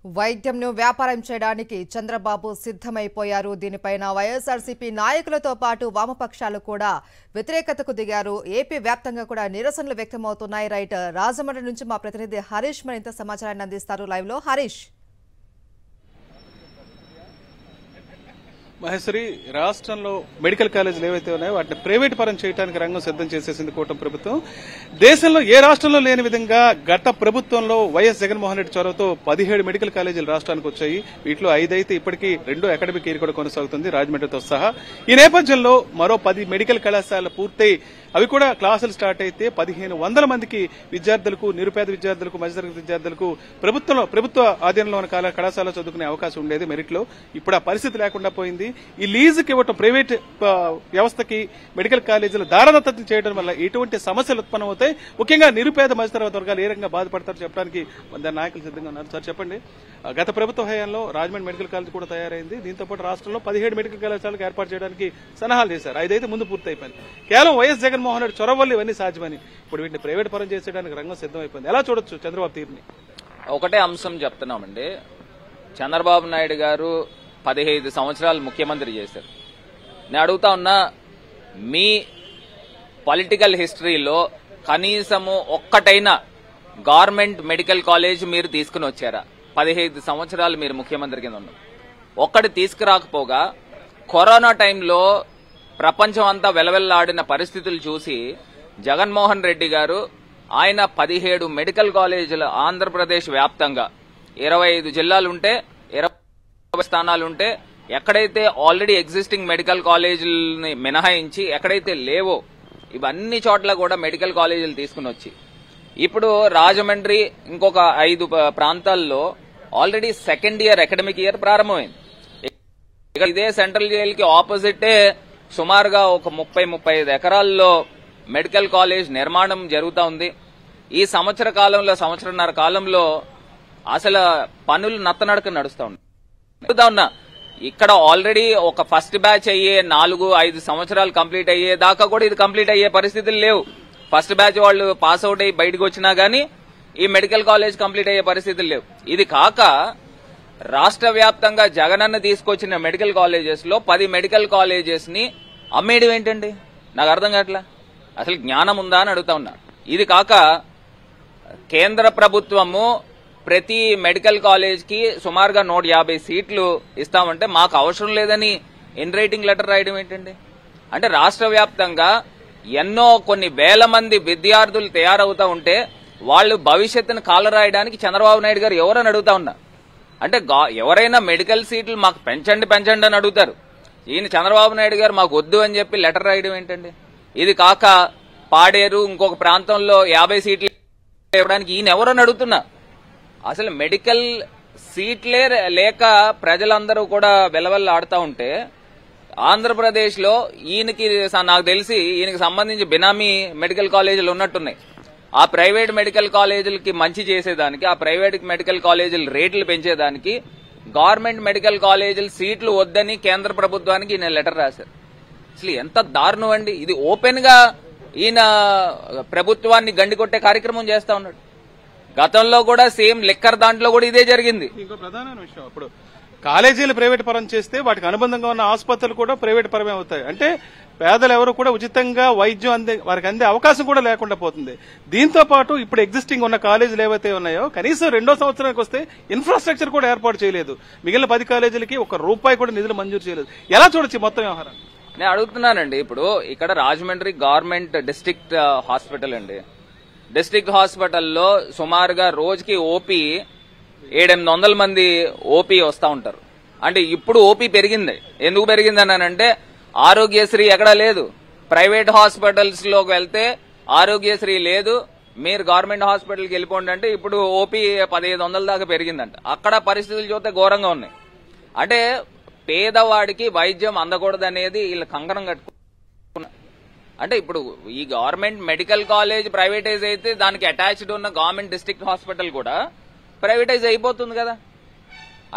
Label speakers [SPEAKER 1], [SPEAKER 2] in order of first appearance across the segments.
[SPEAKER 1] వైద్యంను వ్యాపారం చేయడానికి చంద్రబాబు సిద్ధమైపోయారు. దీనిపైన వైఎస్ఆర్సీపీ నాయకులతో పాటు వామపక్షాలు కూడా వ్యతిరేకతకు దిగారు. ఏపీ వ్యాప్తంగా కూడా నిరసనలు వ్యక్తమవుతున్నాయి. రైట్, రాజమండ్రి నుంచి మా ప్రతినిధి హరీష్ మరింత సమాచారాన్ని అందిస్తారు. లైవ్ లో హరీష్.
[SPEAKER 2] మహేశ్వరి, రాష్ట్రంలో మెడికల్ కాలేజీలు ఏవైతే ఉన్నాయో వాటిని ప్రైవేట్ పరం చేయడానికి రంగం సిద్ధం చేసేసింది కూటమి ప్రభుత్వం. దేశంలో ఏ రాష్ట్రంలో లేని విధంగా గత ప్రభుత్వంలో వైఎస్ జగన్మోహన్ రెడ్డి చొరవతో 17 మెడికల్ కాలేజీలు రాష్ట్రానికి వచ్చాయి. వీటిలో 5 అయితే ఇప్పటికీ 2 అకాడమిక్ ఇయర్ కూడా కొనసాగుతుంది, రాజమండ్రితో సహా. ఈ నేపథ్యంలో మరో 10 మెడికల్ కళాశాలలు పూర్తయి అవి కూడా క్లాసులు స్టార్ట్ అయితే 1500 మందికి విద్యార్థులకు, నిరుపేద విద్యార్థులకు, మధ్యతరగతి విద్యార్థులకు ప్రభుత్వ ఆధీనంలో ఉన్న కళాశాలలో చదువుకునే అవకాశం ఉండేది మెరిట్లో. ఇప్పుడు ఆ పరిస్థితి లేకుండా పోయింది. ఈ లీజుకి ఇవ్వటం, ప్రైవేట్ వ్యవస్థకి మెడికల్ కాలేజీలు దారదత్తం చేయడం వల్ల ఎటువంటి సమస్యలు ఉత్పన్నమవుతాయి, ముఖ్యంగా నిరుపేద మధ్యతరగతి వర్గాలు ఏ రకంగా బాధపడతారో చెప్పడానికి దాని నాయకులు సిద్ధంగా ఉన్నారు. సార్ చెప్పండి, గత ప్రభుత్వ హయాంలో రాజమండ్రి మెడికల్ కాలేజ్ కూడా తయారైంది. దీంతో పాటు రాష్ట్రంలో 17 మెడికల్ కళాశాలకు ఏర్పాటు చేయడానికి సన్నాహాలు చేశారు. 5 అయితే ముందు పూర్తి అయిపోయింది. కేవలం వైఎస్ జగన్మోహన్ రెడ్డి చొరవ వల్ల ఇవన్నీ సాధ్యమని ఇప్పుడు వీటిని ప్రైవేట్ పరం చేసేయడానికి రంగం సిద్ధమైపోయింది. ఎలా చూడొచ్చు చంద్రబాబు తీరుని?
[SPEAKER 3] ఒకటే అంశం చెప్తున్నామండి. చంద్రబాబు నాయుడు గారు 15 సంవత్సరాలు ముఖ్యమంత్రి చేశారు. నేను అడుగుతా ఉన్నా, మీ పొలిటికల్ హిస్టరీలో కనీసము ఒక్కటైనా గవర్నమెంట్ మెడికల్ కాలేజ్ మీరు తీసుకుని వచ్చారా? 15 సంవత్సరాలు మీరు ముఖ్యమంత్రి కింద ఉన్నారు. ఒక్కటి తీసుకురాకపోగా కరోనా టైంలో ప్రపంచం అంతా వెలవెల్లాడిన పరిస్థితులు చూసి జగన్మోహన్ రెడ్డి గారు ఆయన 17 మెడికల్ కాలేజీలు ఆంధ్రప్రదేశ్ వ్యాప్తంగా 25 జిల్లాలుంటే 20 స్థానాలుంటే ఎక్కడైతే ఆల్రెడీ ఎగ్జిస్టింగ్ మెడికల్ కాలేజీలని మినహాయించి ఎక్కడైతే లేవో ఇవన్నీ చోట్ల కూడా మెడికల్ కాలేజీలు తీసుకుని వచ్చి ఇప్పుడు రాజమండ్రి ఇంకొక 5 ప్రాంతాల్లో already second year academic year ప్రారంభమైంది. ఇదే సెంట్రల్ జైలుకి ఆపోజిటే సుమారుగా ఒక 30-35 ఎకరాల్లో మెడికల్ కాలేజ్ నిర్మాణం జరుగుతూ ఉంది. ఈ సంవత్సరన్నర కాలంలో అసలు పనులు నత్తనడక నడుస్తా ఉన్నా. ఇక్కడ ఆల్రెడీ ఒక ఫస్ట్ బ్యాచ్ అయ్యే 4-5 సంవత్సరాలు కంప్లీట్ అయ్యే దాకా కూడా ఇది కంప్లీట్ అయ్యే పరిస్థితులు లేవు. ఫస్ట్ బ్యాచ్ వాళ్ళు పాస్ అవుట్ అయ్యి బయటకు వచ్చినా గానీ ఈ మెడికల్ కాలేజ్ కంప్లీట్ అయ్యే పరిస్థితులు లేవు. ఇది కాక రాష్ట్ర వ్యాప్తంగా జగనన్న తీసుకొచ్చిన మెడికల్ కాలేజెస్ లో 10 మెడికల్ కాలేజెస్ ని అమ్మేయడం ఏంటండి? నాకు అర్థం కావట్లా. అసలు జ్ఞానం ఉందా అని అడుగుతా ఉన్నా. ఇది కాక కేంద్ర ప్రభుత్వము ప్రతి మెడికల్ కాలేజ్ కి సుమారుగా 150 సీట్లు ఇస్తామంటే మాకు అవసరం లేదని ఇన్ రైటింగ్ లెటర్ రాయడం ఏంటండి? అంటే రాష్ట్ర వ్యాప్తంగా ఎన్నో కొన్ని వేల మంది విద్యార్థులు తయారవుతా ఉంటే వాళ్ళు భవిష్యత్తును కాలరాయడానికి చంద్రబాబు నాయుడు గారు ఎవరని అడుగుతా ఉన్నా. అంటే ఎవరైనా మెడికల్ సీట్లు మాకు పెంచండి అని అడుగుతారు. ఈయన చంద్రబాబు నాయుడు గారు మాకు వద్దు అని చెప్పి లెటర్ రాయడం ఏంటండి? ఇది కాక పాడేరు ఇంకొక ప్రాంతంలో 50 సీట్లు ఇవ్వడానికి ఈయన ఎవరని అడుగుతున్నా. అసలు మెడికల్ సీట్లే లేక ప్రజలందరూ కూడా వెలవెల్ల ఆడుతూ ఉంటే ఆంధ్రప్రదేశ్ లో ఈయనకి నాకు తెలిసి ఈయనకి సంబంధించి బినామీ మెడికల్ కాలేజీలు ఉన్నట్టున్నాయి. ఆ ప్రైవేట్ మెడికల్ కాలేజీలకి మంచి చేసేదానికి, ఆ ప్రైవేట్ మెడికల్ కాలేజీల రేట్లు పెంచేదానికి గవర్నమెంట్ మెడికల్ కాలేజీల సీట్లు వద్దని కేంద్ర ప్రభుత్వానికి ఈయన లెటర్ రాశారు. అసలు ఎంత దారుణం అండి ఇది! ఓపెన్ గా ఈయన ప్రభుత్వాన్ని గండికొట్టే కార్యక్రమం చేస్తా ఉన్నాడు. గతంలో కూడా సేమ్ లిక్కర్ దాంట్లో కూడా ఇదే జరిగింది.
[SPEAKER 2] ఇంకో ప్రధానమైన విషయం, ఇప్పుడు కాలేజీలు ప్రైవేట్ పరం చేస్తే వాటికి అనుబంధంగా ఉన్న ఆసుపత్రులు కూడా ప్రైవేట్ పరమే అవుతాయి. అంటే పేదలు ఎవరు కూడా ఉచితంగా వైద్యం వారికి అందే అవకాశం కూడా లేకుండా పోతుంది. దీంతో పాటు ఇప్పుడు ఎగ్జిస్టింగ్ ఉన్న కాలేజీలు ఏవైతే ఉన్నాయో కనీసం 2వ సంవత్సరానికి వస్తే ఇన్ఫ్రాస్ట్రక్చర్ కూడా ఏర్పాటు చేయలేదు. మిగిలిన 10 కాలేజీలకి ₹1 కూడా నిధులు మంజూరు చేయలేదు. ఎలా చూడొచ్చు మొత్తం వ్యవహారం?
[SPEAKER 3] నేను అడుగుతున్నానండి. ఇప్పుడు ఇక్కడ రాజమండ్రి గవర్నమెంట్ డిస్ట్రిక్ట్ హాస్పిటల్ అండి. డిస్ట్రిక్ట్ హాస్పిటల్లో సుమారుగా రోజుకి ఓపీ 700-800 మంది ఓపీ వస్తూ ఉంటారు. అంటే ఇప్పుడు ఓపీ పెరిగింది. ఎందుకు పెరిగిందని అంటే ఆరోగ్యశ్రీ ఎక్కడా లేదు. ప్రైవేట్ హాస్పిటల్స్ లోకి వెళ్తే ఆరోగ్యశ్రీ లేదు, మీరు గవర్నమెంట్ హాస్పిటల్కి వెళ్ళిపోండి అంటే ఇప్పుడు ఓపీ 1500 దాకా పెరిగిందంట. అక్కడ పరిస్థితులు చూస్తే ఘోరంగా ఉన్నాయి. అంటే పేదవాడికి వైద్యం అందకూడదనేది వీళ్ళు కంకణం కట్టుకున్నారు. అంటే ఇప్పుడు ఈ గవర్నమెంట్ మెడికల్ కాలేజ్ ప్రైవేటైజ్ అయితే దానికి అటాచ్డ్ ఉన్న గవర్నమెంట్ డిస్ట్రిక్ట్ హాస్పిటల్ కూడా ప్రైవేటైజ్ అయిపోతుంది కదా.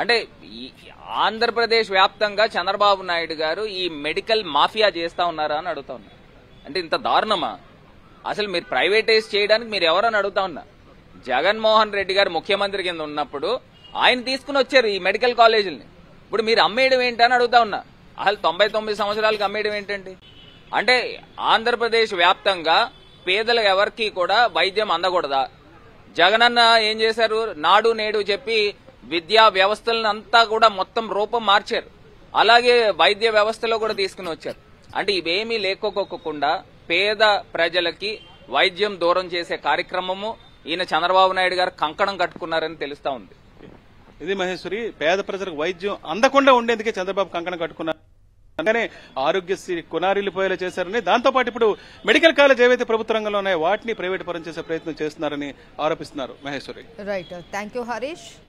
[SPEAKER 3] అంటే ఆంధ్రప్రదేశ్ వ్యాప్తంగా చంద్రబాబు నాయుడు గారు ఈ మెడికల్ మాఫియా చేస్తా ఉన్నారా అని అడుగుతా ఉన్నా. అంటే ఇంత దారుణమా? అసలు మీరు ప్రైవేటైజ్ చేయడానికి మీరు ఎవరని అడుగుతా ఉన్నా. జగన్మోహన్ రెడ్డి గారు ముఖ్యమంత్రి కింద ఉన్నప్పుడు ఆయన తీసుకుని వచ్చారు ఈ మెడికల్ కాలేజీలని. ఇప్పుడు మీరు అమ్మేయడం ఏంటని అడుగుతా ఉన్నా. అసలు 99 సంవత్సరాలకు అమ్మేయడం ఏంటండి? అంటే ఆంధ్రప్రదేశ్ వ్యాప్తంగా పేదలకు ఎవరికి కూడా వైద్యం అందకూడదా? జగనన్న ఏం చేశారు? నాడు నేడు చెప్పి విద్యా వ్యవస్థలను అంతా కూడా మొత్తం రూపం మార్చారు. అలాగే వైద్య వ్యవస్థలో కూడా తీసుకుని వచ్చారు. అంటే ఇవేమీ లేకోకోకుండా పేద ప్రజలకి వైద్యం దూరం చేసే కార్యక్రమము ఈయన చంద్రబాబు నాయుడు గారు కంకణం కట్టుకున్నారని తెలుస్తా ఉంది.
[SPEAKER 2] ఇది మహేశ్వరి, పేద ప్రజలకు వైద్యం అందకుండా ఉండేందుకే చంద్రబాబు కంకణం కట్టుకున్నారు. అందుకనే ఆరోగ్యశ్రీ కొనారిల్లిపోయేలా చేశారని, దాంతోపాటు ఇప్పుడు మెడికల్ కాలేజ్ ఏవైతే ప్రభుత్వ రంగంలో ఉన్నాయో వాటిని ప్రైవేట్ పరం చేసే ప్రయత్నం చేస్తున్నారని ఆరోపిస్తున్నారు. Maheshwari.
[SPEAKER 1] Right, thank you Harish.